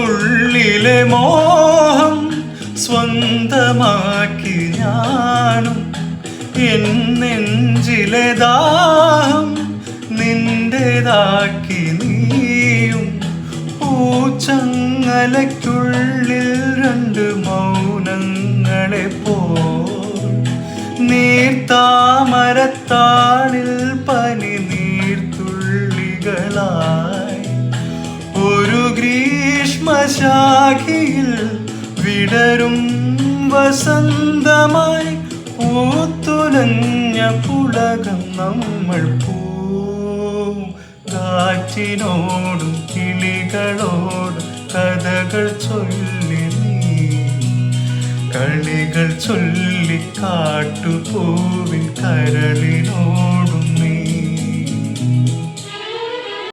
ഉള്ളിലെ മോഹം സ്വന്തമാക്കി ഞാനും എൻ നെഞ്ചിലെ ദാഹം നിന്റേതാക്കി നീയും പൂച്ചങ്ങലയ്ക്കുള്ളിൽ രണ്ട് മൗനങ്ങളെ പോൽ നീർത്താമരത്താണിൽ പനി നീർത്തുള്ളികളായി ഒരു ഗ്രീഷ്മശാഖിയിൽ വിടരും വസന്തമായി പൂത്തുലഞ്ഞ പുളകം നമ്മൾ കാറ്റിനോടും കിളികളോടും കഥകൾ ചൊല്ലി നീ കളികൾ ചൊല്ലി കാട്ടുപൂവിൻ കരളിനോട്